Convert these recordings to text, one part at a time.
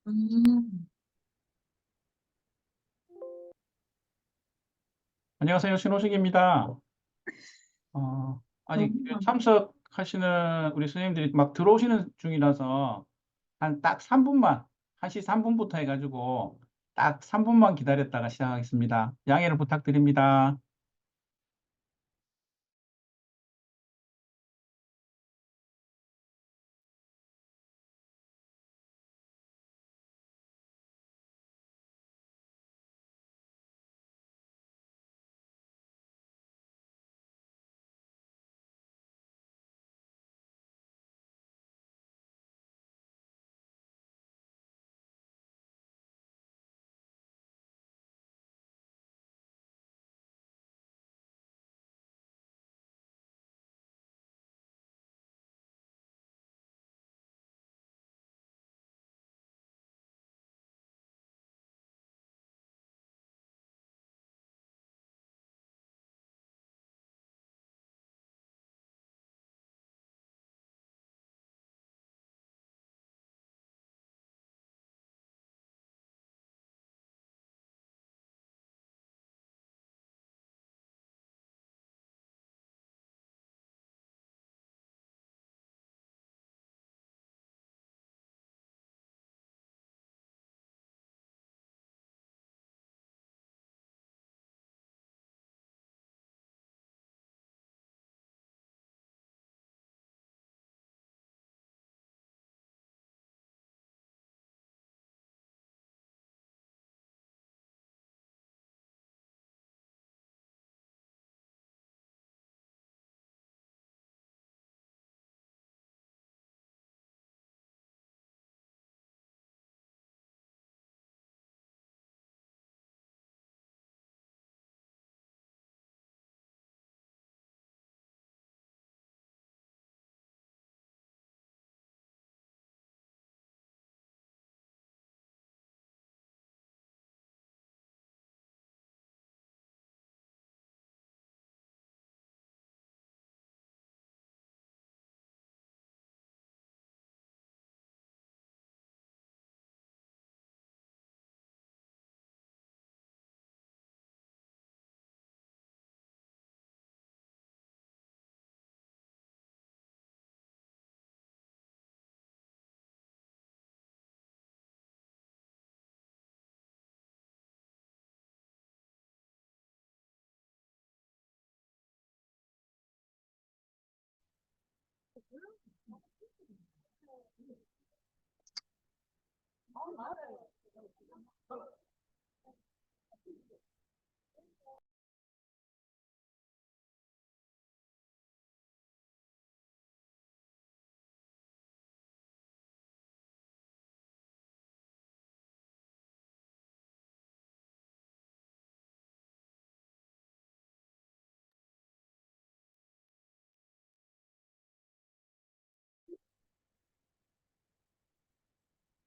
음, 안녕하세요. 신호식입니다. 아직 그렇구나. 참석하시는 우리 선생님들이 막 들어오시는 중이라서 한 딱 3분만, 1시 3분부터 해가지고 딱 3분만 기다렸다가 시작하겠습니다. 양해를 부탁드립니다.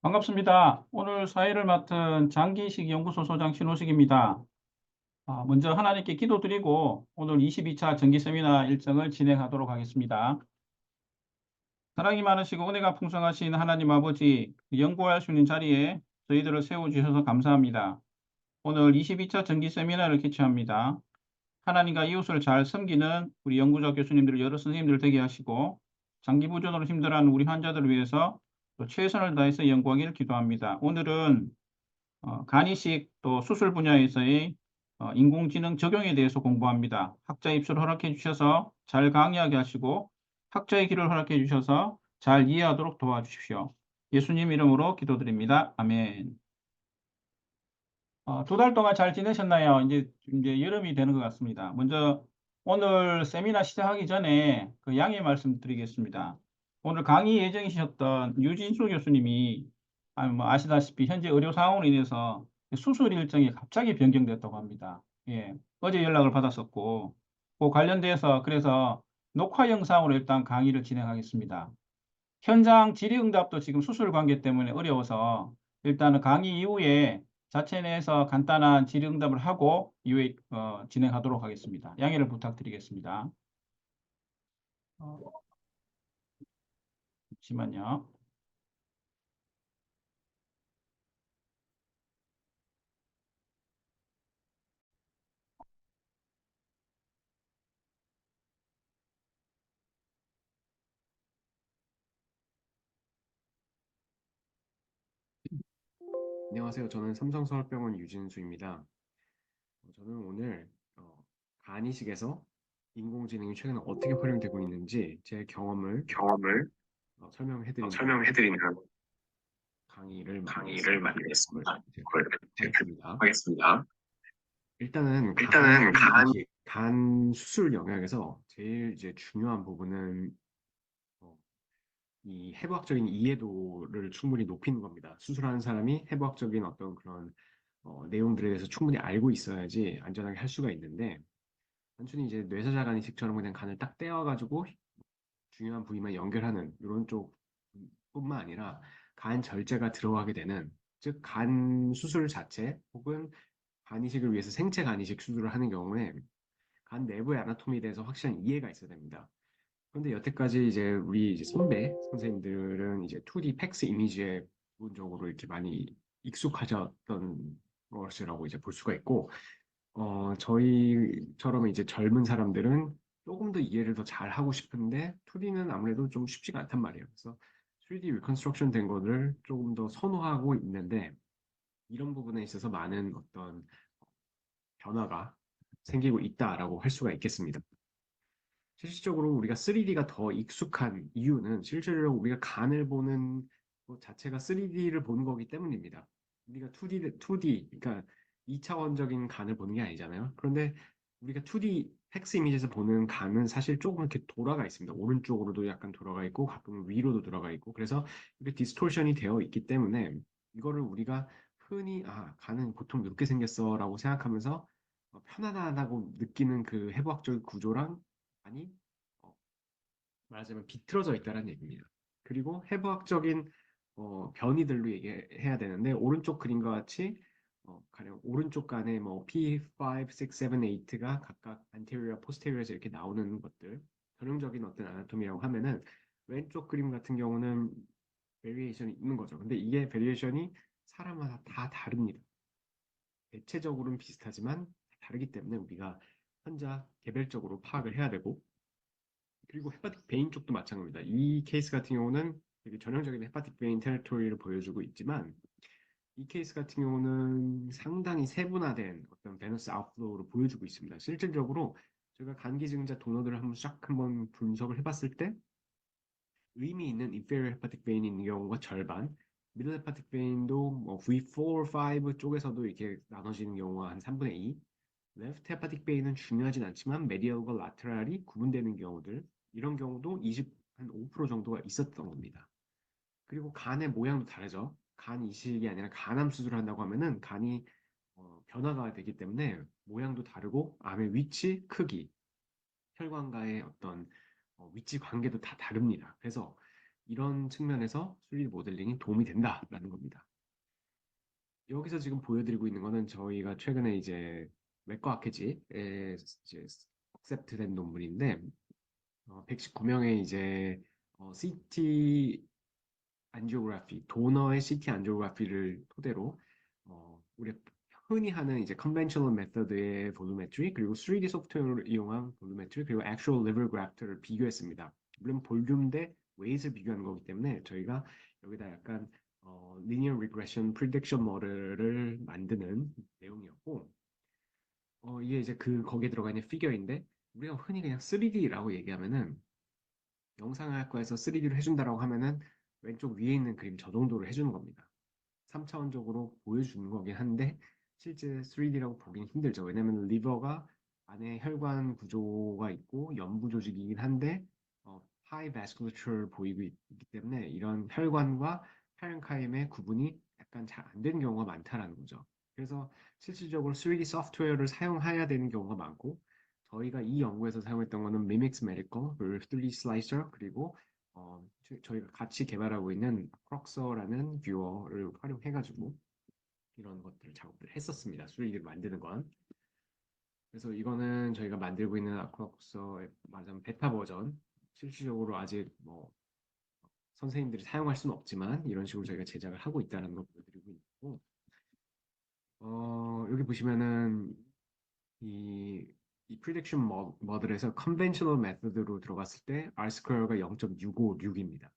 반갑습니다. 오늘 사회를 맡은 장기식 연구소 소장 신호식입니다. 먼저 하나님께 기도드리고 오늘 22차 정기 세미나 일정을 진행하도록 하겠습니다. 사랑이 많으시고 은혜가 풍성하신 하나님 아버지, 연구할 수 있는 자리에 저희들을 세워주셔서 감사합니다. 오늘 22차 정기 세미나를 개최합니다. 하나님과 이웃을 잘 섬기는 우리 연구자 교수님들, 여러 선생님들 되게 하시고 장기 부전으로 힘들어하는 우리 환자들을 위해서 또 최선을 다해서 연구하기를 기도합니다. 오늘은 간이식 또 수술 분야에서의 인공지능 적용에 대해서 공부합니다. 학자 입수를 허락해 주셔서 잘 강의하게 하시고 학자의 길을 허락해 주셔서 잘 이해하도록 도와주십시오. 예수님 이름으로 기도드립니다. 아멘. 2달 동안 잘 지내셨나요? 이제 여름이 되는 것 같습니다. 먼저 오늘 세미나 시작하기 전에 그 양해 말씀드리겠습니다. 오늘 강의 예정이셨던 유진수 교수님이 뭐 아시다시피 현재 의료 상황으로 인해서 수술 일정이 갑자기 변경됐다고 합니다. 예, 어제 연락을 받았었고 그 관련돼서 그래서 녹화 영상으로 일단 강의를 진행하겠습니다. 현장 질의응답도 지금 수술 관계 때문에 어려워서 일단은 강의 이후에 자체 내에서 간단한 질의응답을 하고 이후에 진행하도록 하겠습니다. 양해를 부탁드리겠습니다. 어, 잠시만요. 안녕하세요. 저는 삼성서울병원 유진수입니다. 저는 오늘 간이식에서 인공지능이 최근에 어떻게 활용되고 있는지 제 경험을 경험을 설명해드리는 설명해드리는 강의를 강의를 마치겠습니다. 마치겠습니다. 이제 이제 하겠습니다. 하겠습니다. 일단은 일단은 간 수술 영역에서 제일 이제 중요한 부분은 어, 이 해부학적인 이해도를 충분히 높이는 겁니다. 수술하는 사람이 해부학적인 어떤 그런 내용들에 대해서 충분히 알고 있어야지 안전하게 할 수가 있는데 단순히 이제 뇌사자간 이식처럼 그냥 간을 딱 떼어가지고 중요한 부위만 연결하는 이런 쪽뿐만 아니라 간 절제가 들어가게 되는 즉 간 수술 자체 혹은 간 이식을 위해서 생체 간 이식 수술을 하는 경우에 간 내부의 아나토미에 대해서 확실한 이해가 있어야 됩니다. 그런데 여태까지 이제 우리 이제 선배 선생님들은 이제 2D 팩스 이미지에 기본적으로 이렇게 많이 익숙하셨던 것이라고 이제 볼 수가 있고 저희처럼 이제 젊은 사람들은 조금 더 이해를 더 잘하고 싶은데 2D는 아무래도 좀 쉽지가 않단 말이에요. 그래서 3D 리컨스트럭션 된 거를 조금 더 선호하고 있는데 이런 부분에 있어서 많은 어떤 변화가 생기고 있다라고 할 수가 있겠습니다. 실질적으로 우리가 3D가 더 익숙한 이유는 실제로 우리가 간을 보는 것 자체가 3D를 보는 거기 때문입니다. 우리가 2D, 그러니까 2차원적인 간을 보는 게 아니잖아요. 그런데 우리가 2D 팩스 이미지에서 보는 간은 사실 조금 이렇게 돌아가 있습니다. 오른쪽으로도 약간 돌아가 있고 가끔은 위로도 돌아가 있고 그래서 이게 디스토션이 되어 있기 때문에 이거를 우리가 흔히 간은 보통 이렇게 생겼어라고 생각하면서 편안하다고 느끼는 그 해부학적 구조랑 많이 어, 말하자면 비틀어져 있다는 얘기입니다. 그리고 해부학적인 변이들로 얘기해야 되는데 오른쪽 그림과 같이 가령 오른쪽 간에 뭐 P5, 6, 7, 8가 각각 anterior, posterior에서 이렇게 나오는 것들 전형적인 어떤 아나토미라고 하면은 왼쪽 그림 같은 경우는 베리에이션이 있는 거죠. 근데 이게 베리에이션이 사람마다 다 다릅니다. 대체적으로는 비슷하지만 다르기 때문에 우리가 환자 개별적으로 파악을 해야 되고 그리고 헤파틱 베인 쪽도 마찬가지입니다. 이 케이스 같은 경우는 되게 전형적인 헤파틱 베인 테리토리를 보여주고 있지만 이 케이스 같은 경우는 상당히 세분화된 어떤 베너스 아웃플로우를 보여주고 있습니다. 실질적으로 저희가 간기증자 도너들을 한번 분석을 해봤을 때 의미 있는 inferior hepatic vein이 있는 경우가 절반, middle hepatic vein도 뭐 V4, 5 쪽에서도 이렇게 나눠지는 경우가 한 3분의 2, left hepatic vein은 중요하진 않지만 medial과 lateral이 구분되는 경우들, 이런 경우도 한 5% 정도가 있었던 겁니다. 그리고 간의 모양도 다르죠. 간 이식이 아니라 간암 수술을 한다고 하면은 간이 변화가 되기 때문에 모양도 다르고 암의 위치, 크기, 혈관과의 어떤 위치 관계도 다 다릅니다. 그래서 이런 측면에서 3D 모델링이 도움이 된다라는 겁니다. 여기서 지금 보여드리고 있는 거는 저희가 최근에 이제 외과 학회지에 이제 억셉트된 논문인데 119명의 이제 CT 안지오그래피, 도너의 CT 안지오그래피를 토대로 우리가 흔히 하는 이제 컨벤셔널 메서드의 볼루메트리 그리고 3D 소프트웨어를 이용한 볼루메트리 그리고 액츄얼 리버 그래프트를 비교했습니다. 물론 볼륨 대 웨이트를 비교하는 거기 때문에 저희가 여기다 약간 linear regression prediction 모델을 만드는 내용이었고 이게 이제 그 거기에 들어가 있는 피겨인데 우리가 흔히 그냥 3D라고 얘기하면은 영상학과에서 3D로 해준다라고 하면은 왼쪽 위에 있는 그림 저 정도로 해주는 겁니다. 3차원적으로 보여주는 거긴 한데 실제 3D라고 보기는 힘들죠. 왜냐면 리버가 안에 혈관 구조가 있고 연부 조직이긴 한데 하이 바스큘러처를 보이고 있기 때문에 이런 혈관과 파렌카임의 구분이 약간 잘 안 되는 경우가 많다라는 거죠. 그래서 실질적으로 3D 소프트웨어를 사용해야 되는 경우가 많고 저희가 이 연구에서 사용했던 거는 Mimics Medical, 그리고 3D Slicer, 그리고 저희가 같이 개발하고 있는 크럭서라는 뷰어를 활용해가지고 이런 것들 작업을 했었습니다. 3D를 만드는 건. 그래서 이거는 저희가 만들고 있는 아크로서의 말하자면 베타 버전. 실질적으로 아직 뭐 선생님들이 사용할 수는 없지만 이런 식으로 저희가 제작을 하고 있다는 걸 보여드리고 있고 여기 보시면은 이, 이 프리딕션 모델에서 컨벤셔널 메서드로 들어갔을 때 R 스퀘어가 0.656입니다.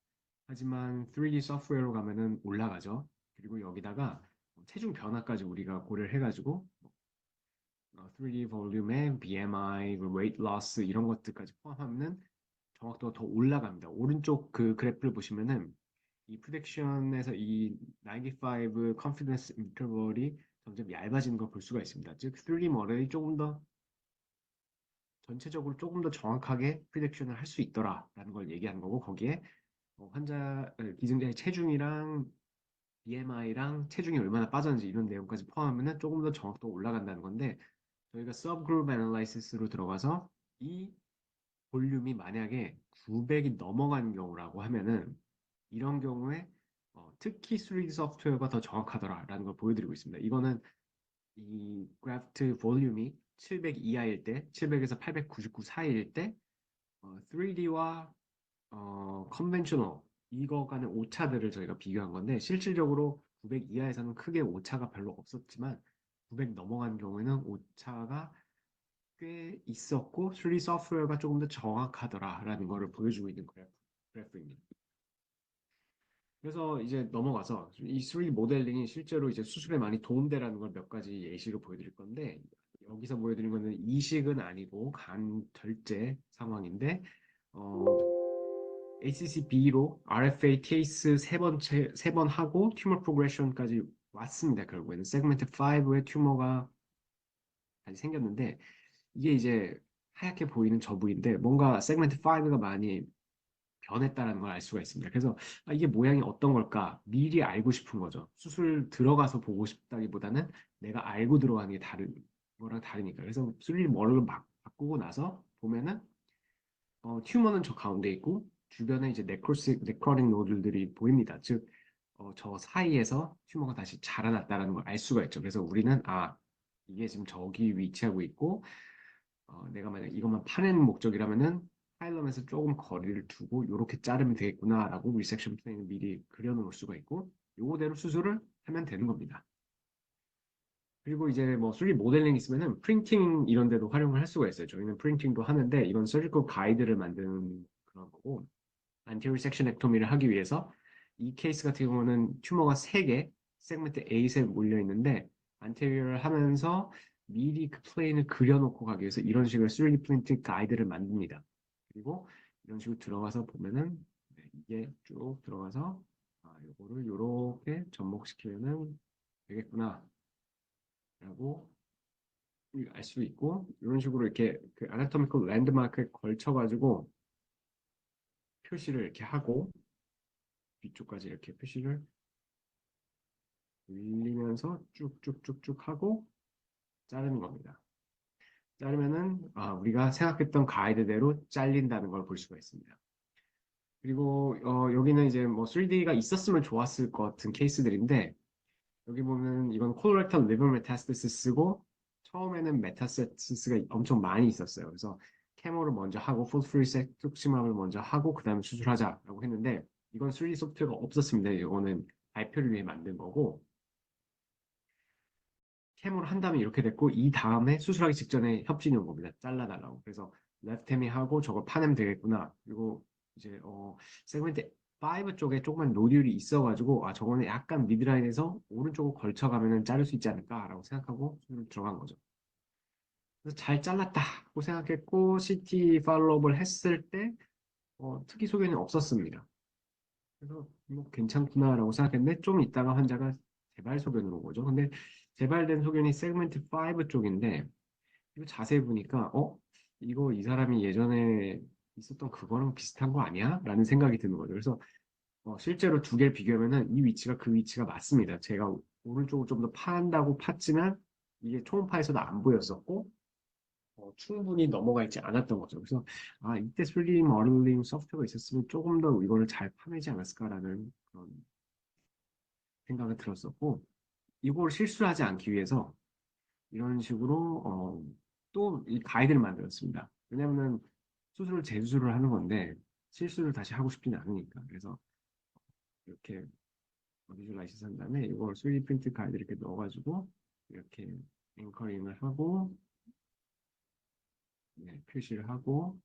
하지만 3D 소프트웨어로 가면은 올라가죠. 그리고 여기다가 체중 변화까지 우리가 고려를 해가지고 3D 볼륨에 BMI, weight loss 이런 것들까지 포함하면은 정확도가 더 올라갑니다. 오른쪽 그 그래프를 보시면은 이 프레딕션에서 이 95 confidence interval이 점점 얇아지는 걸 볼 수가 있습니다. 즉 3D 모델이 조금 더 전체적으로 조금 더 정확하게 프리딕션을 할 수 있더라라는 걸 얘기하는 거고 거기에 기증자의 체중이랑 BMI랑 체중이 얼마나 빠졌는지 이런 내용까지 포함하면 조금 더 정확도가 올라간다는 건데 저희가 subgroup analysis로 들어가서 이 볼륨이 만약에 900이 넘어가는 경우라고 하면은 이런 경우에 특히 3D 소프트웨어가 더 정확하더라라는 걸 보여드리고 있습니다. 이거는 이 그래프트 볼륨이 700 이하일 때, 700에서 899 사이일 때 3D와 컨벤셔널 이거 간의 오차들을 저희가 비교한 건데 실질적으로 900 이하에서는 크게 오차가 별로 없었지만 900 넘어간 경우에는 오차가 꽤 있었고 3D 소프트웨어가 조금 더 정확하더라라는 거를 보여주고 있는 그래프입니다. 그래서 이제 넘어가서 이 3D 모델링이 실제로 이제 수술에 많이 도움되라는 걸 몇 가지 예시로 보여드릴 건데 여기서 보여드린 거는 이식은 아니고 간 절제 상황인데 ACC-B로 RFA 케이스 세 번 하고 튜머 프로그레션까지 왔습니다. 결국에는 세그멘트 5의 튜머가 다시 생겼는데 이게 이제 하얗게 보이는 저 부위인데 뭔가 세그멘트 5가 많이 변했다는 걸 알 수가 있습니다. 그래서 이게 모양이 어떤 걸까 미리 알고 싶은 거죠. 수술 들어가서 보고 싶다기보다는 내가 알고 들어가는 게 다른 거랑 다르니까. 그래서 3D 모델을 막 바꾸고 나서 보면은 튜머는 저 가운데 있고 주변에 이제 네크로틱 노들들이 보입니다. 즉, 저 사이에서 튜머가 다시 자라났다는 걸 알 수가 있죠. 그래서 우리는 이게 지금 저기 위치하고 있고 내가 만약 이것만 파내는 목적이라면은 파일럿에서 조금 거리를 두고 이렇게 자르면 되겠구나라고 리섹션 플레인을 미리 그려놓을 수가 있고 요거대로 수술을 하면 되는 겁니다. 그리고 이제 뭐 3D 모델링 있으면은 프린팅 이런 데도 활용을 할 수가 있어요. 저희는 프린팅도 하는데 이건 서지컬 가이드를 만드는 그런 거고 안테리어 섹션액토미를 하기 위해서 이 케이스 같은 경우는 튜머가 3개 세그멘트 A셋 몰려 있는데 안테리어를 하면서 미리 그 플레인을 그려놓고 가기 위해서 이런 식으로 3D 프린팅 가이드를 만듭니다. 그리고 이런 식으로 들어가서 보면은 이게 쭉 들어가서 요거를 요렇게 접목시키면은 되겠구나 라고 알 수 있고 이런 식으로 이렇게 그 아나토미컬 랜드마크에 걸쳐가지고 표시를 이렇게 하고 뒤쪽까지 이렇게 표시를 올리면서 쭉쭉쭉쭉 하고 자르는 겁니다. 자르면은 우리가 생각했던 가이드대로 잘린다는 걸 볼 수가 있습니다. 그리고 여기는 이제 뭐 3D가 있었으면 좋았을 것 같은 케이스들인데 여기 보면 이건 콜렉터 리버 메타스테시스고 처음에는 메타스테시스가 엄청 많이 있었어요. 그래서 케모를 먼저 하고 풀프리색 뚝심암을 먼저 하고 그 다음에 수술하자라고 했는데 이건 3D 소프트웨어가 없었습니다. 이거는 발표를 위해 만든 거고 케모를 한 다음에 이렇게 됐고 이 다음에 수술하기 직전에 협진이 온 겁니다. 잘라달라고. 그래서 레프테미 하고 저걸 파내면 되겠구나. 그리고 이제 세그멘트 5 쪽에 조금만 노듈이 있어가지고 저거는 약간 미드라인에서 오른쪽으로 걸쳐가면은 자를 수 있지 않을까라고 생각하고 수술 들어간 거죠. 그래서 잘 잘랐다고 생각했고 CT 팔로우업을 했을 때 특이 소견이 없었습니다. 그래서 뭐 괜찮구나라고 생각했는데 좀 있다가 환자가 재발 소견으로 온 거죠. 근데 재발된 소견이 세그멘트 5 쪽인데 이거 자세히 보니까 이거 이 사람이 예전에 있었던 그거랑 비슷한 거 아니야? 라는 생각이 드는 거죠. 그래서 실제로 두 개를 비교하면은 이 위치가 그 위치가 맞습니다. 제가 오른쪽을 좀 더 판다고 팠지만 이게 초음파에서도 안 보였었고 충분히 넘어가 있지 않았던 거죠. 그래서 이때 3D 모델링 소프트웨어가 있었으면 조금 더 이거를 잘 파내지 않았을까라는 그런 생각이 들었었고 이걸 실수하지 않기 위해서 이런 식으로 또 이 가이드를 만들었습니다. 왜냐하면 수술을 재수술을 하는 건데 실수를 다시 하고 싶지는 않으니까 그래서 이렇게 비주얼라이즈 한 다음에 이걸 3D 프린트 가이드 이렇게 넣어가지고 이렇게 앵커링을 하고 표시를 하고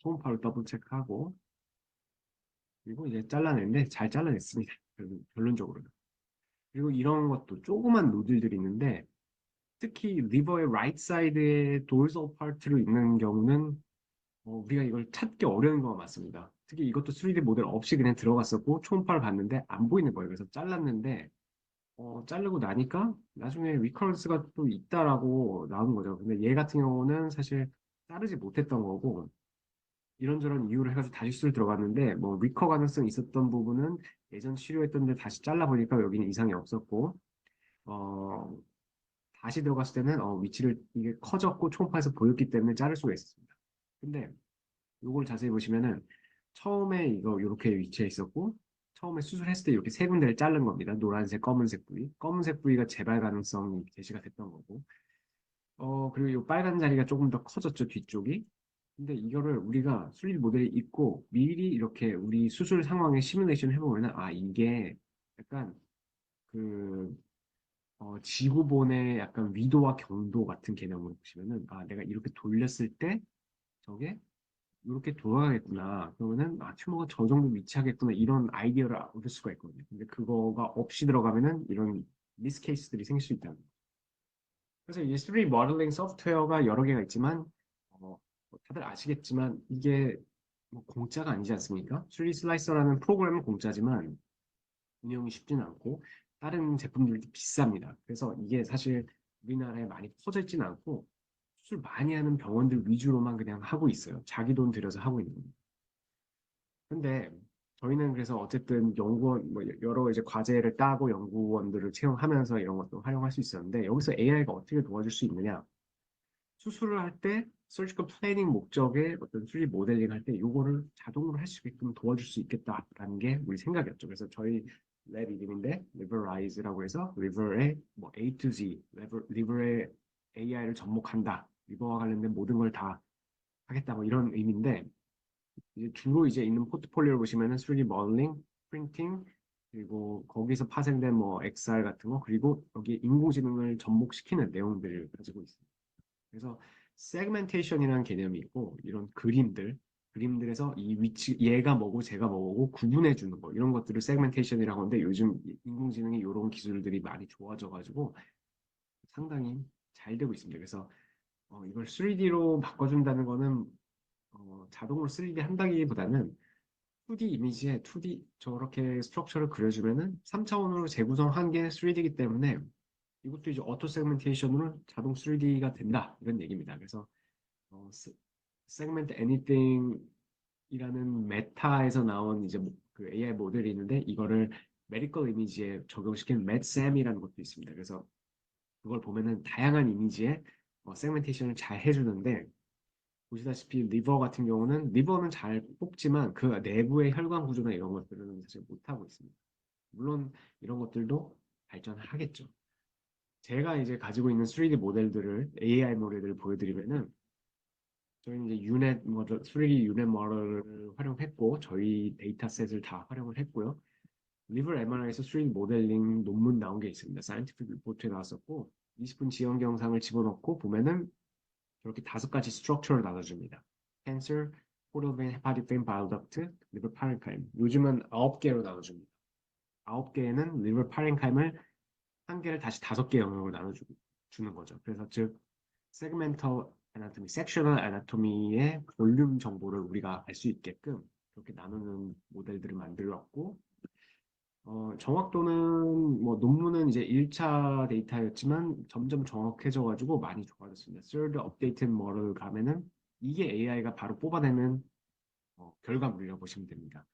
초음파로 더블 체크하고 그리고 이제 잘라냈는데 잘 잘라냈습니다. 결론적으로는. 그리고 이런 것도 조그만 노즐들이 있는데 특히 리버의 라이트 사이드에 도르설 파트로 있는 경우는 우리가 이걸 찾기 어려운 거가 맞습니다. 특히 이것도 3D 모델 없이 그냥 들어갔었고 초음파를 봤는데 안 보이는 거예요. 그래서 잘랐는데 자르고 나니까 나중에 리커런스가 또 있다라고 나오는 거죠. 근데 얘 같은 경우는 사실 자르지 못했던 거고 이런저런 이유를 해가지고 다시 수술 들어갔는데 뭐 리커 가능성이 있었던 부분은 예전 치료했던데 다시 잘라보니까 여기는 이상이 없었고 어, 다시 들어갔을 때는 위치를 이게 커졌고 초음파에서 보였기 때문에 자를 수가 있었습니다. 근데 요걸 자세히 보시면은 처음에 이거 이렇게 위치해 있었고 처음에 수술했을 때 이렇게 세 군데를 자른 겁니다. 노란색, 검은색 부위. 검은색 부위가 재발 가능성이 제시가 됐던 거고. 그리고 이 빨간 자리가 조금 더 커졌죠, 뒤쪽이. 근데 이거를 우리가 3D 모델이 있고 미리 이렇게 우리 수술 상황에 시뮬레이션 해보면은 이게 약간 그 지구본의 약간 위도와 경도 같은 개념으로 보시면은 내가 이렇게 돌렸을 때 저게 이렇게 돌아가겠구나. 그러면은 튜머가 저 정도 위치하겠구나. 이런 아이디어를 얻을 수가 있거든요. 근데 그거가 없이 들어가면은 이런 미스 케이스들이 생길 수 있다는 거예요. 그래서 이 3D 모델링 소프트웨어가 여러 개가 있지만 다들 아시겠지만 이게 뭐 공짜가 아니지 않습니까? 3D 슬라이서라는 프로그램은 공짜지만 운영이 쉽지는 않고 다른 제품들도 비쌉니다. 그래서 이게 사실 우리나라에 많이 퍼져 있지는 않고 수술 많이 하는 병원들 위주로만 그냥 하고 있어요. 자기 돈 들여서 하고 있는 겁니다. 근데 저희는 그래서 어쨌든 연구원 뭐 여러 이제 과제를 따고 연구원들을 채용하면서 이런 것도 활용할 수 있었는데 여기서 AI가 어떻게 도와줄 수 있느냐? 수술을 할 때 서지컬 플래닝 목적의 어떤 3D 모델링 할 때 요거를 자동으로 할 수 있게끔 도와줄 수 있겠다라는 게 우리 생각이었죠. 그래서 저희 랩 이름인데 리버라이즈라고 해서 리버의 뭐 A to Z, 리버의 AI를 접목한다. 리버와 관련된 모든 걸 다 하겠다 뭐 이런 의미인데 이제 주로 이제 있는 포트폴리오를 보시면은 3D 모델링, 프린팅, 그리고 거기서 파생된 뭐 XR 같은 거, 그리고 여기 인공지능을 접목시키는 내용들을 가지고 있습니다. 그래서 세그멘테이션이라는 개념이 있고 이런 그림들에서 이 위치 얘가 뭐고 쟤가 뭐고 구분해 주는 거 이런 것들을 세그멘테이션이라고 하는데 요즘 인공지능이 이런 기술들이 많이 좋아져 가지고 상당히 잘 되고 있습니다. 그래서 이걸 3D로 바꿔준다는 거는 자동으로 3D 한다기보다는 2D 이미지에 2D 저렇게 스트럭처를 그려주면은 3차원으로 재구성한 게 3D이기 때문에 이것도 이제 오토 세그멘테이션으로 자동 3D가 된다 이런 얘기입니다. 그래서 세그멘트 애니띵이라는 메타에서 나온 이제 그 AI 모델이 있는데 이거를 메디컬 이미지에 적용시킨 맷샘이라는 것도 있습니다. 그래서 그걸 보면은 다양한 이미지에 세그멘테이션을 잘 해주는데 보시다시피 리버 같은 경우는 리버는 잘 뽑지만 그 내부의 혈관 구조나 이런 것들은 사실 못하고 있습니다. 물론 이런 것들도 발전하겠죠. 제가 이제 가지고 있는 3D 모델들을 AI 모델들을 보여드리면은 저희는 이제 유넷 모델, 3D 유넷 모델을 활용했고 저희 데이터셋을 다 활용을 했고요. 리버 MRI에서 3D 모델링 논문 나온 게 있습니다. 사이언티픽 리포트에 나왔었고 20분 지연 영상을 집어넣고 보면은 저렇게 5가지 스트럭처를 나눠줍니다. 캔서, 포털 베인, 헤파틱 베인, 바일 덕트, 리버 파렌카임. 요즘은 9개로 나눠줍니다. 9개에는 리버 파렌카임을 한 개를 다시 5개 영역으로 나눠주는 거죠. 그래서 즉 세그멘터 애나토미, 섹셔널 애나토미의 볼륨 정보를 우리가 알 수 있게끔 그렇게 나누는 모델들을 만들었고 정확도는 뭐 논문은 이제 1차 데이터였지만 점점 정확해져가지고 많이 좋아졌습니다. Third Updated Model 가면은 이게 AI가 바로 뽑아내는 결과물이라고 보시면 됩니다.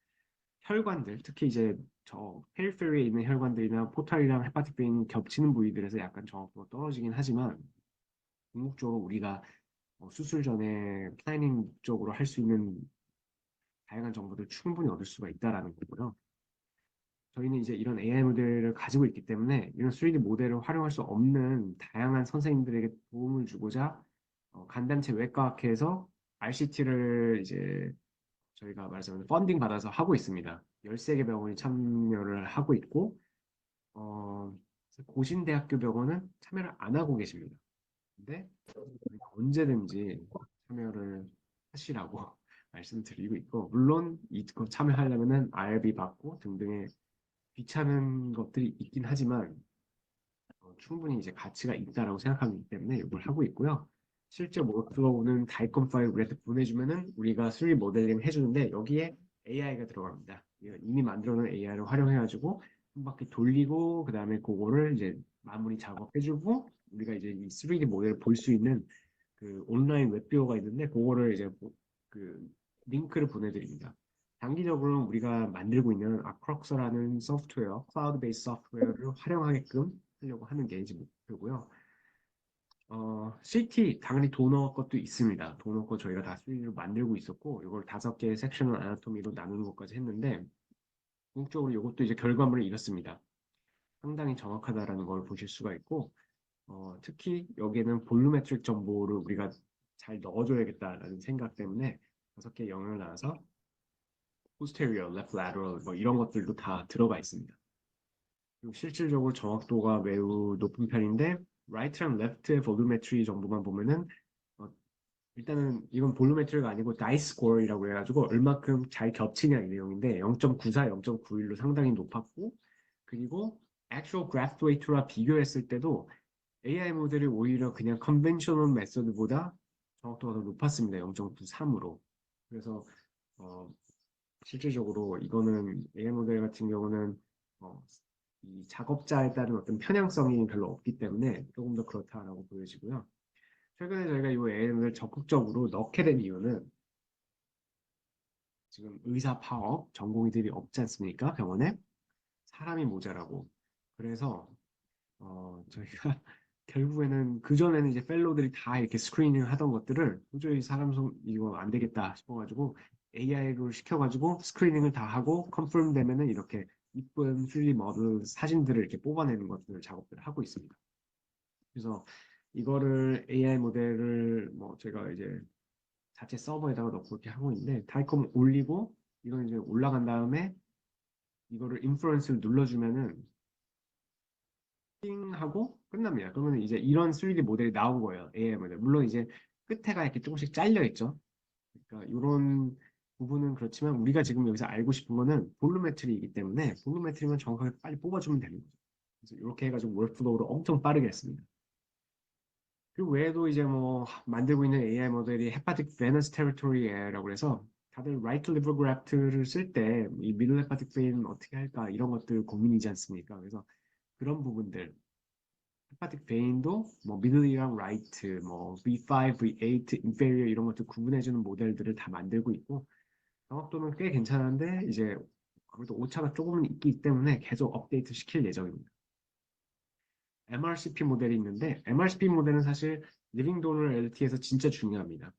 혈관들, 특히 이제 저 페리페리에 있는 혈관들이나 포탈이랑 헤파틱 베인 겹치는 부위들에서 약간 정확도가 떨어지긴 하지만 궁극적으로 우리가 수술 전에 플래닝 목적으로 할 수 있는 다양한 정보들 충분히 얻을 수가 있다라는 거고요. 저희는 이제 이런 AI 모델을 가지고 있기 때문에 이런 3D 모델을 활용할 수 없는 다양한 선생님들에게 도움을 주고자 간단체 외과학회에서 RCT를 이제 저희가 말하자면 펀딩 받아서 하고 있습니다. 13개 병원이 참여를 하고 있고 어, 고신대학교 병원은 참여를 안 하고 계십니다. 근데 언제든지 참여를 하시라고 말씀드리고 있고, 물론 이거 참여하려면은 IRB 받고 등등의 귀찮은 것들이 있긴 하지만 충분히 이제 가치가 있다라고 생각하기 때문에 이걸 하고 있고요. 실제 워크플로우는 다이콘 파일 우리한테 보내주면은 우리가 3D 모델링 해주는데 여기에 AI가 들어갑니다. 이미 만들어놓은 AI를 활용해가지고 한 바퀴 돌리고 그 다음에 그거를 이제 마무리 작업해주고 우리가 이제 이 3D 모델을 볼 수 있는 그 온라인 웹뷰어가 있는데 그거를 이제 그 링크를 보내드립니다. 단기적으로 우리가 만들고 있는 아크럭스라는 소프트웨어, 클라우드 베이스 소프트웨어를 활용하게끔 하려고 하는 게 이제 목표고요. CT 당연히 도너 것도 있습니다. 도너 거 저희가 다 수리로 만들고 있었고 이걸 5개의 섹셔널 아나토미로 나누는 것까지 했는데 궁극적으로 이것도 이제 결과물을 이뤘습니다. 상당히 정확하다라는 걸 보실 수가 있고 특히 여기에는 볼루메트릭 정보를 우리가 잘 넣어줘야겠다라는 생각 때문에 5개 영역을 나눠서 posterior, left lateral 뭐 이런 것들도 다 들어가 있습니다. 그리고 실질적으로 정확도가 매우 높은 편인데 right랑 left의 볼루메트리 정보만 보면은 어, 일단은 이건 볼루메트리가 아니고 다이스 스코어이라고 해가지고 얼마큼 잘 겹치냐 이 내용인데 0.94, 0.91로 상당히 높았고 그리고 actual graft weight와 비교했을 때도 AI 모델이 오히려 그냥 컨벤셔널 메소드보다 정확도가 더 높았습니다. 0.93으로. 그래서 어, 실질적으로 이거는 AI 모델 같은 경우는 어, 이 작업자에 따른 어떤 편향성이 별로 없기 때문에 조금 더 그렇다라고 보여지고요. 최근에 저희가 이 AI 모델을 적극적으로 넣게 된 이유는 지금 의사 파업 전공의들이 없지 않습니까? 병원에 사람이 모자라고. 그래서 저희가 결국에는 그전에는 이제 펠로들이 다 이렇게 스크리닝 하던 것들을 도저히 사람 손 이거 안 되겠다 싶어가지고 AI로 시켜가지고 스크리닝을 다 하고 컨펌 되면은 이렇게 이쁜 3D 모델 사진들을 이렇게 뽑아내는 것들 작업들을 하고 있습니다. 그래서 이거를 AI 모델을 뭐 제가 이제 자체 서버에다가 넣고 이렇게 하고 있는데 다이컴 올리고 이건 이제 올라간 다음에 이거를 인프루언스를 눌러주면은 하고 끝납니다. 그러면 이제 이런 3D 모델이 나온 거예요. AI 모델. 물론 이제 끝에가 이렇게 조금씩 잘려 있죠. 그러니까 이런 부분은 그렇지만 우리가 지금 여기서 알고 싶은 거는 볼루메트리이기 때문에 볼루메트리만 정확하게 빨리 뽑아주면 되는 거죠. 그래서 이렇게 해가지고 월플로우를 엄청 빠르게 했습니다. 그 외에도 이제 뭐 만들고 있는 AI 모델이 헤파틱 베너스 테리토리라고 해서 다들 right liver graft를 쓸 때 이 미들 헤파틱 베인 어떻게 할까 이런 것들 고민이지 않습니까? 그래서 그런 부분들 헤파틱 베인도 뭐 미들이랑 라이트, 뭐 V5, V8, 인페리어 이런 것들 구분해주는 모델들을 다 만들고 있고 정확도는 꽤 괜찮은데 이제 그래도 오차가 조금은 있기 때문에 계속 업데이트 시킬 예정입니다. MRCP 모델이 있는데 MRCP 모델은 사실 리빙 도널 LT에서 진짜 중요합니다.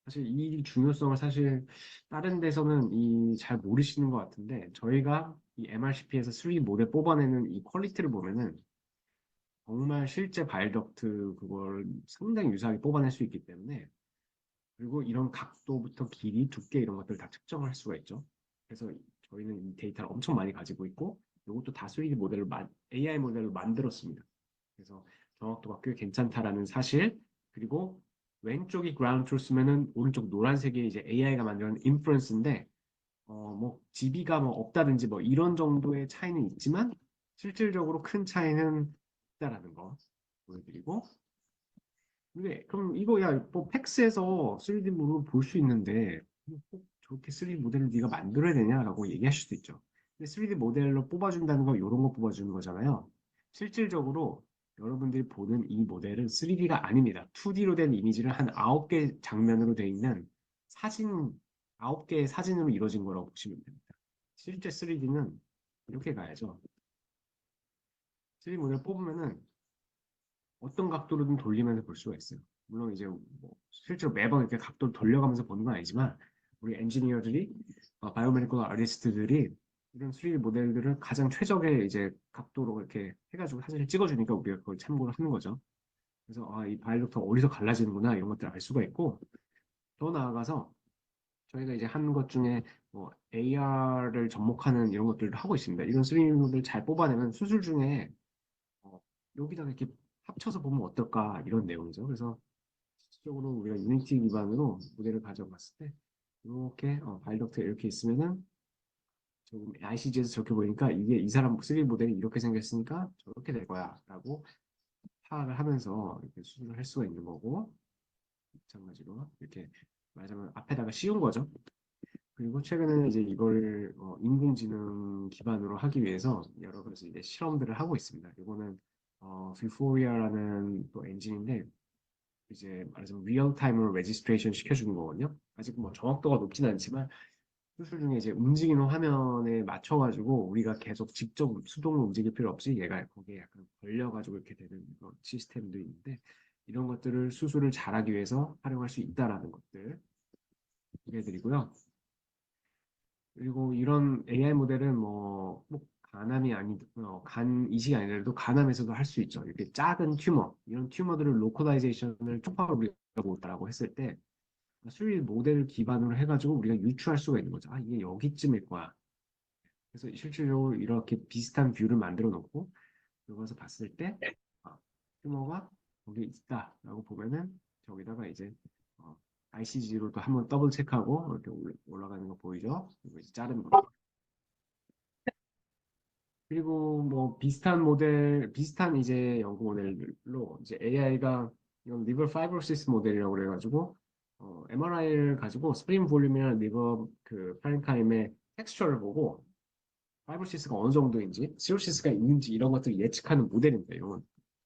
사실 이 중요성을 사실 다른 데서는 이 잘 모르시는 것 같은데 저희가 이 MRCP에서 3D 모델 뽑아내는 이 퀄리티를 보면은 정말 실제 바이덕트 그걸 상당히 유사하게 뽑아낼 수 있기 때문에 그리고 이런 각도부터 길이, 두께 이런 것들 다 측정할 수가 있죠. 그래서 저희는 이 데이터를 엄청 많이 가지고 있고 이것도 다 3D 모델을 AI 모델로 만들었습니다. 그래서 정확도가 꽤 괜찮다라는 사실 그리고 왼쪽이 그라운드 트루스면은 오른쪽 노란색이 이제 AI가 만드는 인프런스인데 뭐 GB가 뭐 없다든지 뭐 이런 정도의 차이는 있지만 실질적으로 큰 차이는 있다라는 거 보여드리고 근데 그럼 이거 야뭐 팩스에서 3D 모델을 볼 수 있는데 꼭 저렇게 3D 모델을 네가 만들어야 되냐라고 얘기하실 수도 있죠. 근데 3D 모델로 뽑아준다는 건 이런 거 뽑아주는 거잖아요. 실질적으로 여러분들이 보는 이 모델은 3D가 아닙니다. 2D로 된 이미지를 한 9개 장면으로 돼 있는 사진 9개의 사진으로 이루어진 거라고 보시면 됩니다. 실제 3D는 이렇게 가야죠. 3D 모델 뽑으면은 어떤 각도로든 돌리면서 볼 수가 있어요. 물론 이제 뭐 실제로 매번 이렇게 각도를 돌려가면서 보는 건 아니지만 우리 엔지니어들이 바이오메디컬 아티스트들이 이런 3D 모델들을 가장 최적의 이제 각도로 이렇게 해가지고 사진을 찍어주니까 우리가 그걸 참고를 하는 거죠. 그래서 이 바이오dok터 어디서 갈라지는구나 이런 것들을 알 수가 있고 더 나아가서 저희가 이제 한 것 중에 뭐 AR을 접목하는 이런 것들도 하고 있습니다. 이런 3D 모델 잘 뽑아내면 수술 중에 여기다가 이렇게 합쳐서 보면 어떨까 이런 내용이죠. 그래서 실질적으로 우리가 유니티 기반으로 모델을 가져봤을 때 이렇게 바이덕트 이렇게 있으면은 조금 ICG에서 저렇게 보니까 이게 이 사람 3D 모델이 이렇게 생겼으니까 저렇게 될 거야라고 파악을 하면서 이렇게 수술을 할 수가 있는 거고 마찬가지로 이렇게 말하자면 앞에다가 씌운 거죠. 그리고 최근에는 이제 이걸 인공지능 기반으로 하기 위해서 여러 가지 이제 실험들을 하고 있습니다. 이거는 비포리아라는 또 엔진인데 이제 말하자면 리얼타임으로 레지스트레이션 시켜주는 거거든요. 아직 뭐 정확도가 높진 않지만 수술 중에 이제 움직이는 화면에 맞춰가지고 우리가 계속 직접 수동으로 움직일 필요 없이 얘가 거기에 약간 걸려가지고 이렇게 되는 그런 시스템도 있는데 이런 것들을 수술을 잘하기 위해서 활용할 수 있다라는 것들 소개해드리고요. 그리고 이런 AI 모델은 뭐 간암이 아니 간 이식이 아니더라도 간암에서도 할 수 있죠. 이렇게 작은 튜머 이런 튜머들을 로컬라이제이션을 초파로 우리가 보다라고 했을 때 수리 모델을 기반으로 해가지고 우리가 유추할 수가 있는 거죠. 아, 이게 여기쯤일 거야. 그래서 실질적으로 이렇게 비슷한 뷰를 만들어 놓고 들어가서 봤을 때 아, 튜머가 거기 있다라고 보면은 저기다가 이제 ICG로도 한번 더블 체크하고 이렇게 올라가는 거 보이죠? 그리고 이제 자르는 거. 그리고 뭐 비슷한 모델, 비슷한 이제 연구 모델로 이제 AI가 이건 리버 파이브로시스 모델이라고 그래가지고 MRI를 가지고 스프링 볼륨이나 리버 그 파렌카임의 텍스처를 보고 파이브로시스가 어느 정도인지, 시로시스가 있는지 이런 것들을 예측하는 모델입니다. 이건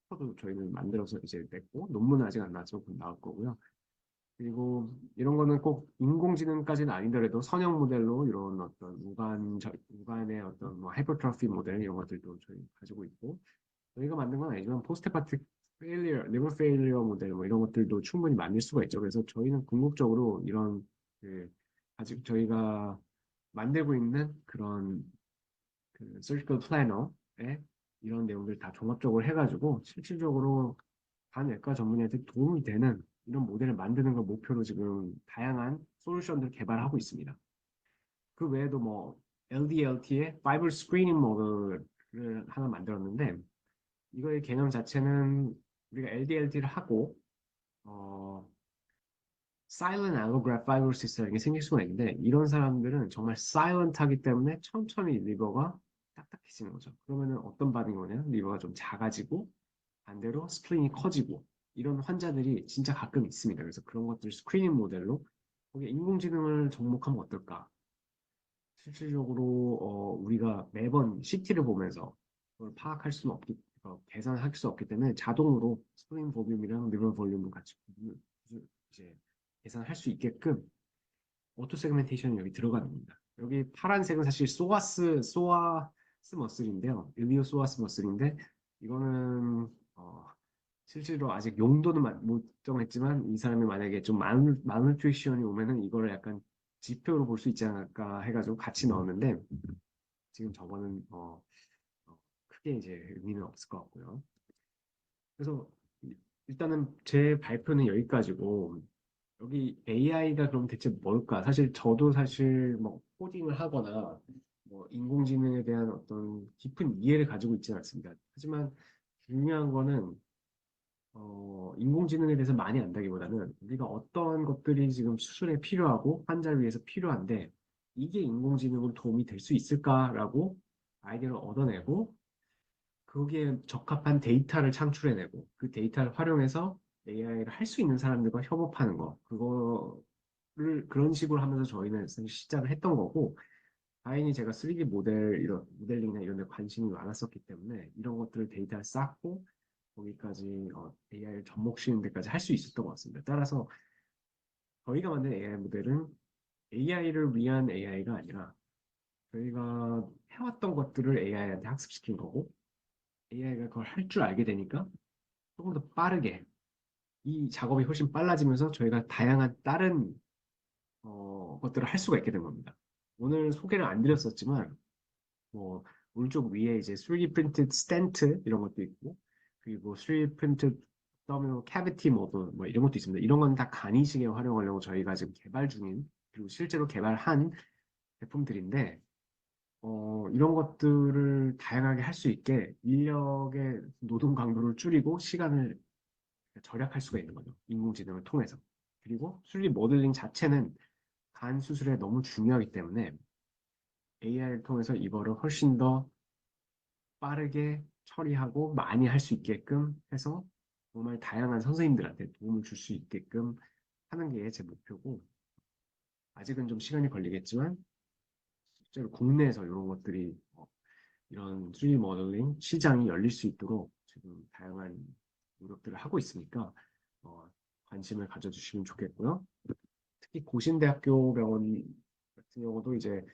코도 저희는 만들어서 이제 냈고 논문은 아직 안 나왔지만 곧 나올 거고요. 그리고 이런 거는 꼭 인공지능까지는 아니더라도 선형 모델로 이런 어떤 우간의 어떤 뭐 하이퍼트로피 모델 이런 것들도 저희 가지고 있고 저희가 만든 건 아니지만 포스트헤파틱 페일리어, 리버 페일리어 모델 뭐 이런 것들도 충분히 만들 수가 있죠. 그래서 저희는 궁극적으로 이런 그 아직 저희가 만들고 있는 그런 그 서지컬 플래너에 이런 내용들 다 종합적으로 해가지고 실질적으로 간외과 전문의한테 도움이 되는 이런 모델을 만드는 걸 목표로 지금 다양한 솔루션들 개발하고 있습니다. 그 외에도 뭐 LDLT의 파이브 스크리닝 모델을 하나 만들었는데 이거의 개념 자체는 우리가 LDLT를 하고 어, Silent Allograft Fibrosis라는 게 생길 수가 있는데 이런 사람들은 정말 사일런트하기 때문에 천천히 리버가 딱딱해지는 거죠. 그러면은 어떤 반응이 오냐? 리버가 좀 작아지고 반대로 스플린이 커지고 이런 환자들이 진짜 가끔 있습니다. 그래서 그런 것들 스크리닝 모델로 거기에 인공지능을 접목하면 어떨까? 실질적으로 우리가 매번 CT를 보면서 그걸 파악할 수는 없기, 계산할 수 없기 때문에 자동으로 스프링 볼륨이랑 리버 볼륨을 같이 이제 계산할 수 있게끔 오토 세그멘테이션이 여기 들어가는 겁니다. 여기 파란색은 사실 소아스 머슬인데요. 일리오 소아스 머슬인데 이거는 실제로 아직 용도는 못 정했지만 이 사람이 만약에 좀 malnutrition이 오면은 이거를 약간 지표로 볼 수 있지 않을까 해가지고 같이 넣었는데 지금 저거는 크게 이제 의미는 없을 것 같고요. 그래서 일단은 제 발표는 여기까지고 여기 AI가 그럼 대체 뭘까? 사실 저도 사실 뭐 코딩을 하거나 뭐 인공지능에 대한 어떤 깊은 이해를 가지고 있지는 않습니다. 하지만 중요한 거는 인공지능에 대해서 많이 안다기보다는 우리가 어떤 것들이 지금 수술에 필요하고 환자를 위해서 필요한데 이게 인공지능으로 도움이 될 수 있을까라고 아이디어를 얻어내고 거기에 적합한 데이터를 창출해내고 그 데이터를 활용해서 AI를 할 수 있는 사람들과 협업하는 거 그거를 그런 식으로 하면서 저희는 사실 시작을 했던 거고 다행히 제가 3D 이런 모델링이나 이런 데 관심이 많았었기 때문에 이런 것들을 데이터를 쌓고 거기까지 AI를 접목시키는 데까지 할 수 있었던 것 같습니다. 따라서 저희가 만든 AI 모델은 AI를 위한 AI가 아니라 저희가 해왔던 것들을 AI한테 학습시킨 거고 AI가 그걸 할 줄 알게 되니까 조금 더 빠르게 이 작업이 훨씬 빨라지면서 저희가 다양한 다른 것들을 할 수가 있게 된 겁니다. 오늘 소개를 안 드렸었지만 뭐 오른쪽 위에 이제 3D printed stent 이런 것도 있고 그리고 3D printed abdominal cavity 모드 뭐 이런 것도 있습니다. 이런 건 다 간이식에 활용하려고 저희가 지금 개발 중인 그리고 실제로 개발한 제품들인데 이런 것들을 다양하게 할 수 있게 인력의 노동 강도를 줄이고 시간을 절약할 수가 있는 거죠. 인공지능을 통해서. 그리고 3D 모델링 자체는 간 수술에 너무 중요하기 때문에 AI를 통해서 이거를 훨씬 더 빠르게 처리하고 많이 할 수 있게끔 해서 정말 다양한 선생님들한테 도움을 줄 수 있게끔 하는 게 제 목표고, 아직은 좀 시간이 걸리겠지만 실제로 국내에서 이런 것들이 이런 3D 모델링 시장이 열릴 수 있도록 지금 다양한 노력들을 하고 있으니까 어, 관심을 가져주시면 좋겠고요. 특히 고신대학교 병원 같은 경우도 이제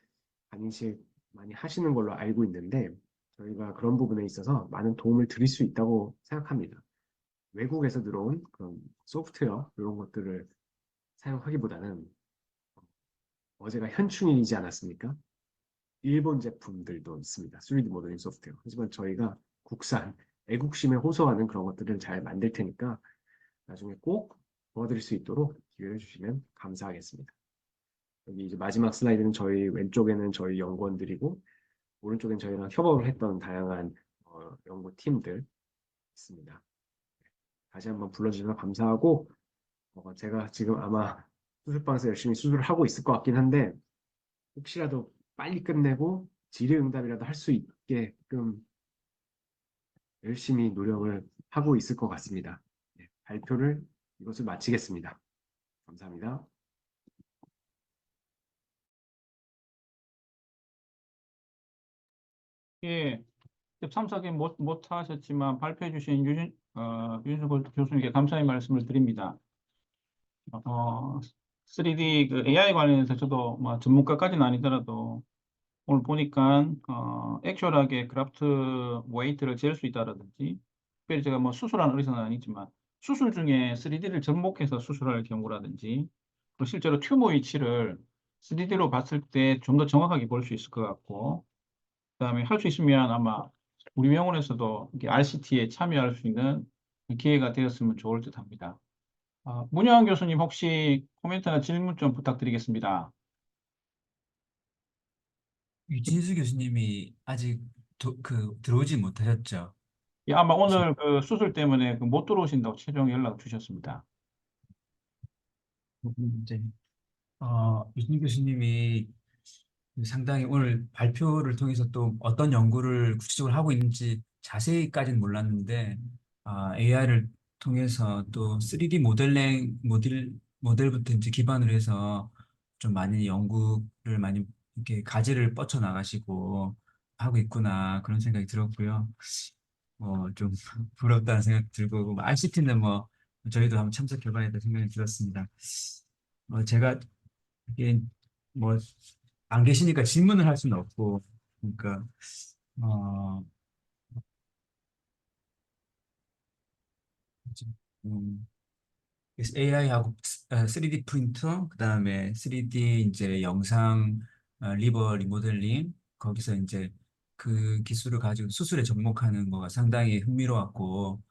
간이식 많이 하시는 걸로 알고 있는데 저희가 그런 부분에 있어서 많은 도움을 드릴 수 있다고 생각합니다. 외국에서 들어온 그런 소프트웨어 이런 것들을 사용하기보다는 어제가 현충일이지 않았습니까? 일본 제품들도 있습니다. 3D 모델링 소프트웨어. 하지만 저희가 국산, 애국심에 호소하는 그런 것들을 잘 만들 테니까 나중에 꼭 도와드릴 수 있도록 기회를 주시면 감사하겠습니다. 여기 이제 마지막 슬라이드는 저희 왼쪽에는 저희 연구원들이고 오른쪽엔 저희랑 협업을 했던 다양한 연구팀들 있습니다. 다시 한번 불러주셔서 감사하고 제가 지금 아마 수술방에서 열심히 수술을 하고 있을 것 같긴 한데 혹시라도 빨리 끝내고 질의응답이라도 할 수 있게끔 열심히 노력을 하고 있을 것 같습니다. 네, 발표를 이것을 마치겠습니다. 감사합니다. 예, 13사기 못 하셨지만 발표해 주신 윤수걸 교수님께 감사의 말씀을 드립니다. 3D 그 AI 관련해서 저도 뭐 전문가까지는 아니더라도 오늘 보니까 액츄얼하게 그래프트 웨이트를 잴 수 있다라든지, 특별히 제가 뭐 수술하는 의사는 아니지만 수술 중에 3D를 접목해서 수술할 경우라든지, 또 실제로 튜머 위치를 3D로 봤을 때 좀 더 정확하게 볼 수 있을 것 같고, 그다음에 할 수 있으면 아마 우리 병원에서도 이렇게 RCT에 참여할 수 있는 기회가 되었으면 좋을 듯합니다. 문영환 교수님 혹시 코멘트나 질문 좀 부탁드리겠습니다. 유진수 교수님이 아직 들어오지 못하셨죠? 예, 아마 지- 오늘 그 수술 때문에 그못 들어오신다고 최종 연락 주셨습니다. 이제 유진수 교수님이 상당히 오늘 발표를 통해서 또 어떤 연구를 구체적으로 하고 있는지 자세히까지는 몰랐는데 AI를 통해서 또 3D 모델부터 이제 기반으로 해서 좀 많이 연구를 많이 이렇게 가지를 뻗쳐 나가시고 하고 있구나 그런 생각이 들었고요. 좀 부럽다는 생각 들고 RCT는 뭐 저희도 한번 참석해봐야 될 생각이 들었습니다. 제가 이게 뭐 안 계시니까 질문을 할 수는 없고 그러니까 어, 음, AI하고 3D 프린터 그다음에 3D 이제 영상 리버 리모델링 거기서 이제 그 기술을 가지고 수술에 접목하는 거가 상당히 흥미로웠고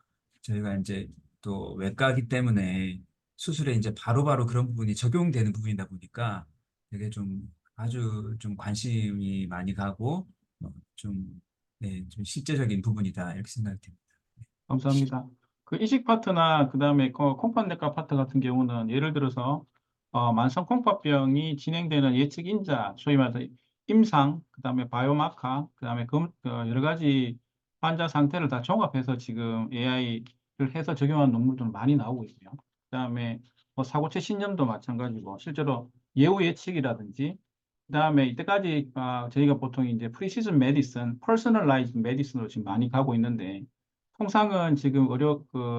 저희가 이제 또 외과이기 때문에 수술에 이제 바로바로 그런 부분이 적용되는 부분이다 보니까 되게 좀 아주 좀 관심이 많이 가고 좀, 네, 좀 실제적인 부분이다 이렇게 생각이 듭니다. 감사합니다. 그 이식 파트나 그다음에 그 콩팥내과 파트 같은 경우는 예를 들어서 만성 콩팥병이 진행되는 예측 인자, 소위 말해서 임상, 그다음에 바이오마커, 그다음에 여러 가지 환자 상태를 다 종합해서 지금 AI를 해서 적용한 논문도 많이 나오고 있고요. 그다음에 뭐 사고체 신념도 마찬가지고 실제로 예후 예측이라든지 그다음에 이때까지 저희가 보통 이제 프리시즌 메디슨, 퍼스널라이즈 메디슨으로 지금 많이 가고 있는데 통상은 지금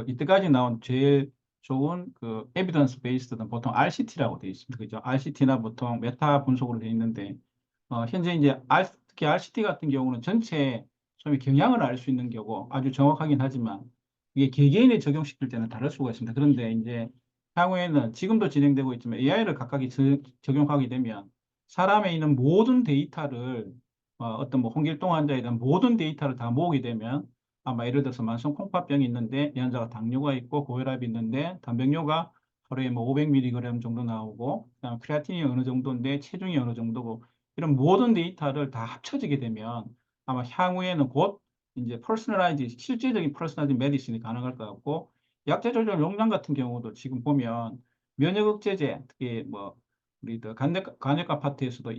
이때까지 나온 제일 좋은 그 에비던스 베이스는 보통 RCT라고 되어 있습니다. 그죠? RCT나 보통 메타 분석으로 되어 있는데 현재 이제 특히 RCT 같은 경우는 전체 소위 경향을 알 수 있는 경우 아주 정확하긴 하지만 이게 개개인에 적용시킬 때는 다를 수가 있습니다. 그런데 이제 향후에는 지금도 진행되고 있지만 AI를 각각이 적용하게 되면 사람에 있는 모든 데이터를 어떤 뭐 홍길동 환자에 대한 모든 데이터를 다 모으게 되면 아마 예를 들어서 만성 콩팥병이 있는데 이 환자가 당뇨가 있고 고혈압이 있는데 단백뇨가 하루에 뭐 500mg 정도 나오고 그다음 크레아틴이 어느 정도인데 체중이 어느 정도고 이런 모든 데이터를 다 합쳐지게 되면 아마 향후에는 곧 이제 실질적인 퍼스널라이즈 메디슨이 가능할 것 같고 약제 조절 용량 같은 경우도 지금 보면 면역 억제제 특히 뭐 우리 간역과 파트에서도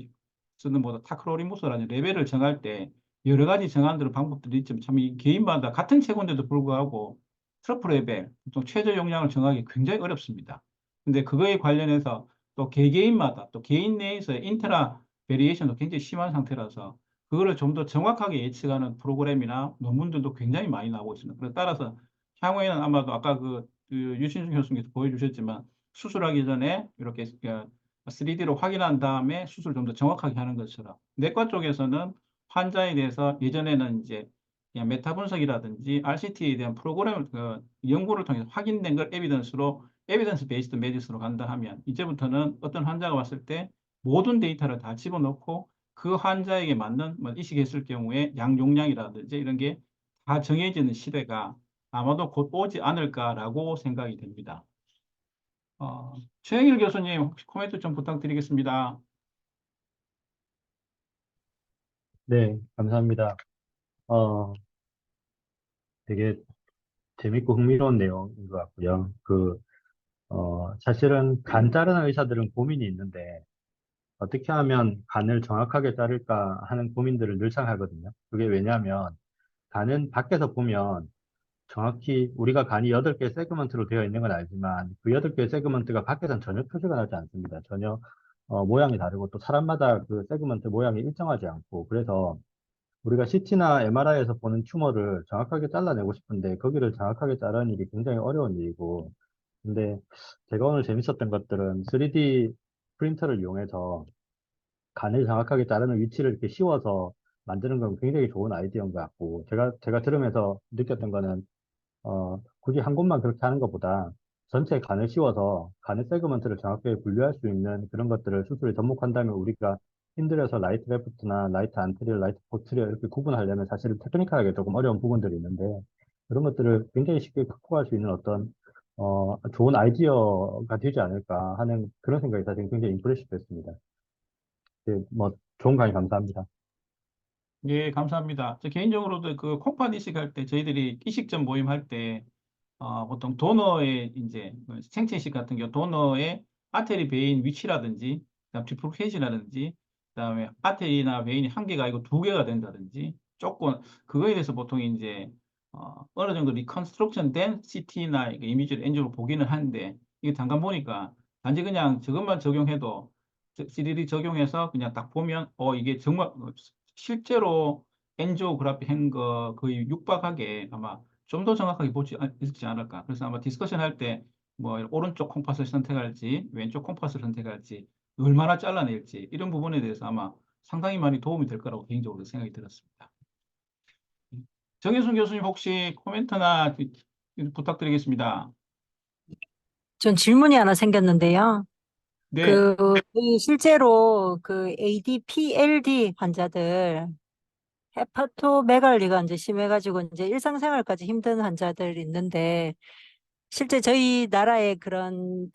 쓰는 뭐 타크로리무스라는 레벨을 정할 때 여러 가지 정하는 방법들이 있지만 참 이 개인마다 같은 채군데도 불구하고 트러플 레벨, 보통 최저 용량을 정하기 굉장히 어렵습니다. 근데 그거에 관련해서 또 개개인마다 또 개인 내에서의 인테라 베리에이션도 굉장히 심한 상태라서 그거를 좀 더 정확하게 예측하는 프로그램이나 논문들도 굉장히 많이 나오고 있습니다. 그래서 따라서 향후에는 아마도 아까 그 유신수 교수님께서 보여주셨지만 수술하기 전에 이렇게 3D로 확인한 다음에 수술을 좀 더 정확하게 하는 것처럼 내과 쪽에서는 환자에 대해서 예전에는 이제 그냥 메타 분석이라든지 RCT에 대한 프로그램을 연구를 통해서 확인된 걸 에비던스 베이스드 메디스로 간다 하면 이제부터는 어떤 환자가 왔을 때 모든 데이터를 다 집어넣고 그 환자에게 맞는 뭐 이식했을 경우에 양 용량이라든지 이런 게 다 정해지는 시대가 아마도 곧 오지 않을까라고 생각이 됩니다. 최영일 교수님 혹시 코멘트 좀 부탁드리겠습니다. 네, 감사합니다. 어, 되게 재밌고 흥미로운 내용인 것 같고요. 사실은 간 자르는 의사들은 고민이 있는데, 어떻게 하면 간을 정확하게 자를까 하는 고민들을 늘상 하거든요. 그게 왜냐하면, 간은 밖에서 보면 정확히 우리가 간이 8개의 세그먼트로 되어 있는 건 알지만, 그 8개의 세그먼트가 밖에서는 전혀 표시가 나지 않습니다. 전혀, 모양이 다르고, 또 사람마다 그 세그먼트 모양이 일정하지 않고, 그래서 우리가 CT나 MRI에서 보는 튜머를 정확하게 잘라내고 싶은데 거기를 정확하게 자르는 일이 굉장히 어려운 일이고 근데 제가 오늘 재밌었던 것들은 3D 프린터를 이용해서 간을 정확하게 자르는 위치를 이렇게 씌워서 만드는 건 굉장히 좋은 아이디어인 것 같고 제가 들으면서 느꼈던 거는 굳이 한 곳만 그렇게 하는 것보다 전체 간을 씌워서 간의 세그먼트를 정확하게 분류할 수 있는 그런 것들을 수술에 접목한다면 우리가 힘들어서 라이트 레프트나 라이트 안테리어, 라이트 포스terior 이렇게 구분하려면 사실은 테크니컬하게 조금 어려운 부분들이 있는데 그런 것들을 굉장히 쉽게 극복할 수 있는 어떤 좋은 아이디어가 되지 않을까 하는 그런 생각이 사실 굉장히 임프레시브했습니다. 네, 뭐 좋은 강의 감사합니다. 예, 감사합니다. 저 개인적으로도 그 콩팥 이식할 때 저희들이 이식전 모임할 때 보통 도너의 이제 그 생체 이식 같은 경우 도너의 아테리 베인 위치라든지 그다음 디프로케이션이라든지 그다음에 아테리나 베인이 한 개가 아니고 두 개가 된다든지 조건 그거에 대해서 보통 이제 어느 정도 리컨스트럭션 된 CT나 이미지를 엔조로 보기는 하는데 이게 잠깐 보니까 단지 그냥 저것만 적용해도 3D 적용해서 그냥 딱 보면 이게 정말 실제로 엔지오그래피 한 거 거의 육박하게 아마 좀 더 정확하게 보지 있지 않을까. 그래서 아마 디스커션 할 때 뭐 오른쪽 콩팥을 선택할지 왼쪽 콩팥을 선택할지 얼마나 잘라낼지 이런 부분에 대해서 아마 상당히 많이 도움이 될 거라고 개인적으로 생각이 들었습니다. 정혜순 교수님 혹시 코멘트나 부탁드리겠습니다. 전 질문이 하나 생겼는데요. 네, 이 실제로 그 ADPLD 환자들, 헤파토메갈리가 이제 심해가지고 이제 일상생활까지 힘든 환자들 있는데, 실제 저희 나라에 그런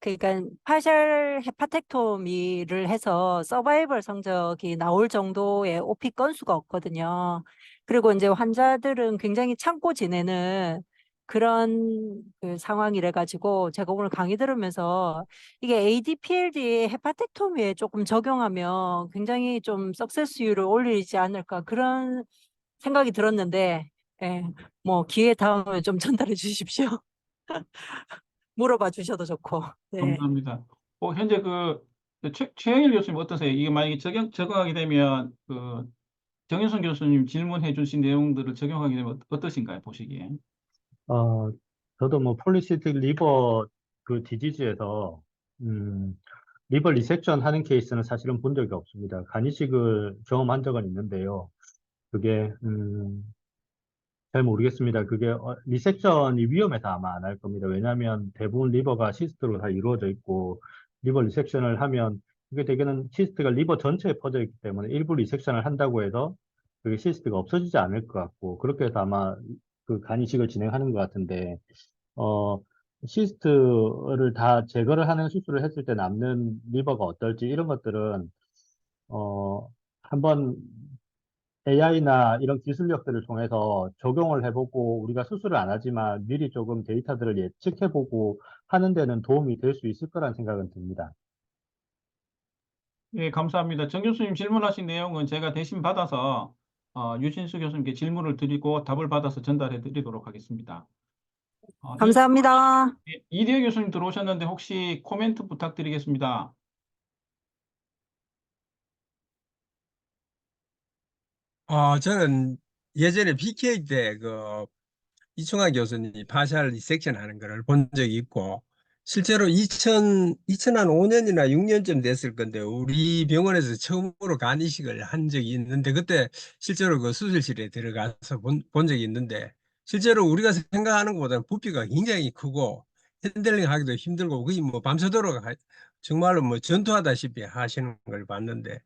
그러니까 파셜 헤파텍토미를 해서 서바이벌 성적이 나올 정도의 OP 건수가 없거든요. 그리고 이제 환자들은 굉장히 참고 지내는 그런 그 상황이래 가지고 제가 오늘 강의 들으면서 이게 ADPLD 헤파텍토미에 조금 적용하면 굉장히 좀 석세스율을 올리지 않을까 그런 생각이 들었는데 예. 뭐 기회 다음에 좀 전달해 주십시오. 물어봐 주셔도 좋고. 네. 감사합니다. 현재 최영일 교수님 어떠세요? 이게 만약에 적용하게 되면 정현선 교수님 질문해 주신 내용들을 적용하게 되면 어떠신가요? 보시기에. 어, 저도 뭐 폴리시스틱 리버 그 디지즈에서 리버 리섹션 하는 케이스는 사실은 본 적이 없습니다. 간이식을 경험한 적은 있는데요. 그게 잘 모르겠습니다. 그게 리섹션이 위험해서 아마 안 할 겁니다. 왜냐하면 대부분 리버가 시스트로 다 이루어져 있고 리버 리섹션을 하면 그게 대개는 시스트가 리버 전체에 퍼져 있기 때문에 일부 리섹션을 한다고 해서 그게 시스트가 없어지지 않을 것 같고 그렇게 해서 아마 그 간이식을 진행하는 것 같은데 어, 시스트를 다 제거를 하는 수술을 했을 때 남는 리버가 어떨지 이런 것들은 한번 AI나 이런 기술력들을 통해서 적용을 해보고 우리가 수술을 안 하지만 미리 조금 데이터들을 예측해보고 하는 데는 도움이 될 수 있을 거란 생각은 듭니다. 예, 감사합니다. 정 교수님 질문하신 내용은 제가 대신 받아서 유진수 교수님께 질문을 드리고 답을 받아서 전달해 드리도록 하겠습니다. 감사합니다. 이대호 교수님 들어오셨는데 혹시 코멘트 부탁드리겠습니다. 저는 예전에 BK 때 그 이충환 교수님이 파셜 리섹션 하는 거를 본 적이 있고, 실제로 2005년이나 6년쯤 됐을 건데, 우리 병원에서 처음으로 간 이식을 한 적이 있는데, 그때 실제로 그 수술실에 들어가서 본 적이 있는데, 실제로 우리가 생각하는 것보다는 부피가 굉장히 크고, 핸들링 하기도 힘들고, 거의 뭐 밤새도록 정말로 뭐 전투하다시피 하시는 걸 봤는데,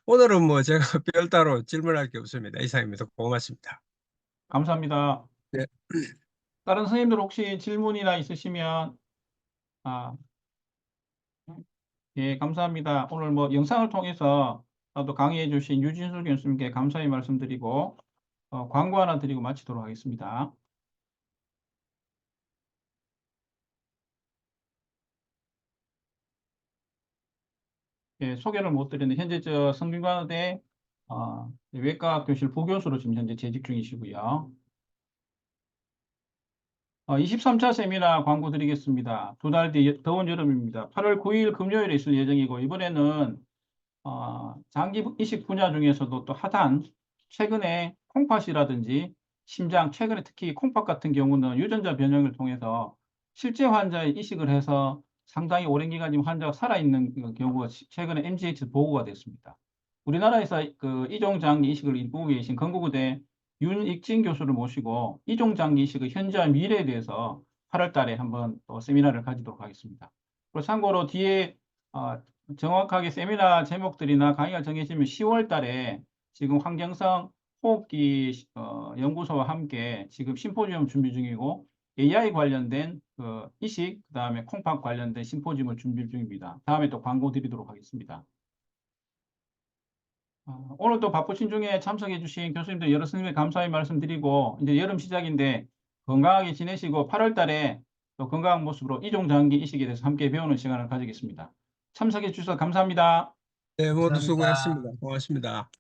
오늘은 뭐 제가 별다로 질문할 게 없습니다. 이상입니다. 고맙습니다. 감사합니다. 네. 다른 선생님들 혹시 질문이나 있으시면 예, 감사합니다. 오늘 뭐 영상을 통해서 또 강의해 주신 유진수 교수님께 감사의 말씀드리고 광고 하나 드리고 마치도록 하겠습니다. 예, 소개를 못 드렸는데 현재 저 성균관의대 외과 교실 부교수로 지금 현재 재직 중이시고요. 23차 세미나 광고 드리겠습니다. 두 달 뒤 더운 여름입니다. 8월 9일 금요일에 있을 예정이고 이번에는 장기 이식 분야 중에서도 또 핫한 최근에 콩팥이라든지 심장, 최근에 특히 콩팥 같은 경우는 유전자 변형을 통해서 실제 환자의 이식을 해서 상당히 오랜 기간 지금 환자가 살아있는 경우가 최근에 MGH 보고가 됐습니다. 우리나라에서 그 이종장기 이식을 이루고 계신 건국의대 윤익진 교수를 모시고 이종장기 이식의 현재와 미래에 대해서 8월 달에 한번 또 세미나를 가지도록 하겠습니다. 그리고 참고로 뒤에 정확하게 세미나 제목들이나 강의가 정해지면 10월 달에 지금 환경성 호흡기 연구소와 함께 지금 심포지엄 준비 중이고 AI 관련된 그 이식, 그다음에 콩팥 관련된 심포지엄을 준비 중입니다. 다음에 또 광고 드리도록 하겠습니다. 오늘 또 바쁘신 중에 참석해 주신 교수님들 여러 선생님께 감사의 말씀드리고 이제 여름 시작인데 건강하게 지내시고 8월 달에 또 건강한 모습으로 이종장기 이식에 대해서 함께 배우는 시간을 가지겠습니다. 참석해 주셔서 감사합니다. 네, 모두 감사합니다. 수고했습니다. 고맙습니다.